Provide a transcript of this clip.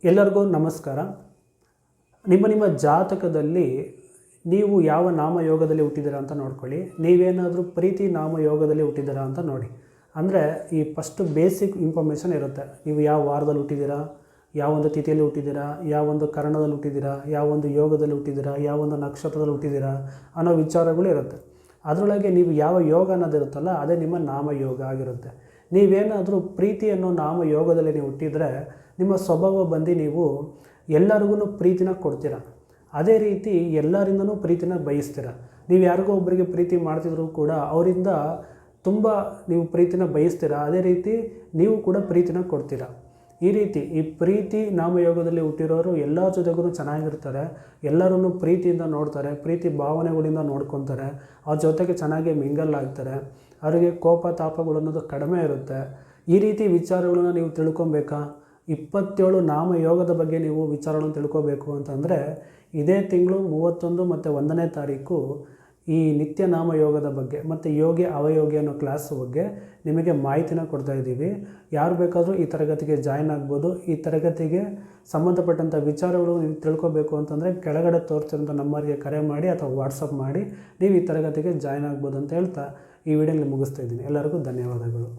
ಎಲ್ಲರಿಗೂ ನಮಸ್ಕಾರ. ನಿಮ್ಮ ಜಾತಕದಲ್ಲಿ ನೀವು ಯಾವ ನಾಮಯೋಗದಲ್ಲಿ ಹುಟ್ಟಿದ್ದೀರಾ ಅಂತ ನೋಡ್ಕೊಳ್ಳಿ. ನೀವೇನಾದರೂ ಪ್ರೀತಿ ನಾಮಯೋಗದಲ್ಲಿ ಹುಟ್ಟಿದ್ದೀರಾ ಅಂತ ನೋಡಿ. ಅಂದರೆ ಈ ಫಸ್ಟ್ ಬೇಸಿಕ್ ಇನ್ಫಾರ್ಮೇಷನ್ ಇರುತ್ತೆ. ನೀವು ಯಾವ ವಾರದಲ್ಲಿ ಹುಟ್ಟಿದ್ದೀರಾ, ಯಾವೊಂದು ತಿಥಿಯಲ್ಲಿ ಹುಟ್ಟಿದ್ದೀರಾ, ಯಾವೊಂದು ಕರ್ಣದಲ್ಲಿ ಹುಟ್ಟಿದ್ದೀರಾ, ಯಾವೊಂದು ಯೋಗದಲ್ಲಿ ಹುಟ್ಟಿದ್ದೀರಾ, ಯಾವೊಂದು ನಕ್ಷತ್ರದಲ್ಲಿ ಹುಟ್ಟಿದ್ದೀರಾ ಅನ್ನೋ ವಿಚಾರಗಳು ಇರುತ್ತೆ. ಅದರೊಳಗೆ ನೀವು ಯಾವ ಯೋಗ ಅನ್ನೋದಿರುತ್ತಲ್ಲ ಅದೇ ನಿಮ್ಮ ನಾಮಯೋಗ ಆಗಿರುತ್ತೆ. ನೀವೇನಾದರೂ ಪ್ರೀತಿ ಅನ್ನೋ ನಾಮಯೋಗದಲ್ಲಿ ನೀವು ಹುಟ್ಟಿದರೆ ನಿಮ್ಮ ಸ್ವಭಾವ ಬಂದು ನೀವು ಎಲ್ಲರಿಗೂ ಪ್ರೀತಿನ ಕೊಡ್ತೀರ. ಅದೇ ರೀತಿ ಎಲ್ಲರಿಂದನೂ ಪ್ರೀತಿನ ಬಯಸ್ತೀರ. ನೀವು ಯಾರಿಗೋ ಒಬ್ಬರಿಗೆ ಪ್ರೀತಿ ಮಾಡ್ತಿದ್ರು ಕೂಡ ಅವರಿಂದ ತುಂಬ ನೀವು ಪ್ರೀತಿನ ಬಯಸ್ತೀರ. ಅದೇ ರೀತಿ ನೀವು ಕೂಡ ಪ್ರೀತಿನ ಕೊಡ್ತೀರ. ಈ ರೀತಿ ಈ ಪ್ರೀತಿ ನಾಮಯೋಗದಲ್ಲಿ ಹುಟ್ಟಿರೋರು ಎಲ್ಲರ ಜೊತೆಗೂ ಚೆನ್ನಾಗಿರ್ತಾರೆ. ಎಲ್ಲರೂ ಪ್ರೀತಿಯಿಂದ ನೋಡ್ತಾರೆ, ಪ್ರೀತಿ ಭಾವನೆಗಳಿಂದ ನೋಡ್ಕೊತಾರೆ. ಅವ್ರ ಜೊತೆಗೆ ಚೆನ್ನಾಗಿ ಮಿಂಗಲ್ ಆಗ್ತಾರೆ. ಅವರಿಗೆ ಕೋಪ ತಾಪಗಳು ಅನ್ನೋದು ಕಡಿಮೆ ಇರುತ್ತೆ. ಈ ರೀತಿ ವಿಚಾರಗಳನ್ನ ನೀವು ತಿಳ್ಕೊಬೇಕಾ? 27 ನಾಮಯೋಗದ ಬಗ್ಗೆ ನೀವು ವಿಚಾರಗಳನ್ನು ತಿಳ್ಕೊಬೇಕು ಅಂತಂದರೆ ಇದೇ ತಿಂಗಳು 31 ಮತ್ತು 1ನೇ ತಾರೀಕು ಈ ನಿತ್ಯ ನಾಮಯೋಗದ ಬಗ್ಗೆ ಮತ್ತು ಯೋಗಿ ಅವಯೋಗಿ ಅನ್ನೋ ಕ್ಲಾಸ್ ಬಗ್ಗೆ ನಿಮಗೆ ಮಾಹಿತಿನ ಕೊಡ್ತಾ ಇದ್ದೀವಿ. ಯಾರು ಬೇಕಾದರೂ ಈ ತರಗತಿಗೆ ಜಾಯ್ನ್ ಆಗ್ಬೋದು. ಈ ತರಗತಿಗೆ ಸಂಬಂಧಪಟ್ಟಂಥ ವಿಚಾರಗಳು ನೀವು ತಿಳ್ಕೊಬೇಕು ಅಂತಂದರೆ ಕೆಳಗಡೆ ತೋರಿಸಿರೋಂಥ ನಂಬರ್ಗೆ ಕರೆ ಮಾಡಿ ಅಥವಾ ವಾಟ್ಸಪ್ ಮಾಡಿ ನೀವು ಈ ತರಗತಿಗೆ ಜಾಯ್ನ್ ಆಗ್ಬೋದು ಅಂತ ಹೇಳ್ತಾ ಈ ವಿಡಿಯೋಲಿ ಮುಗಿಸ್ತಾ ಇದ್ದೀನಿ. ಎಲ್ಲರಿಗೂ ಧನ್ಯವಾದಗಳು.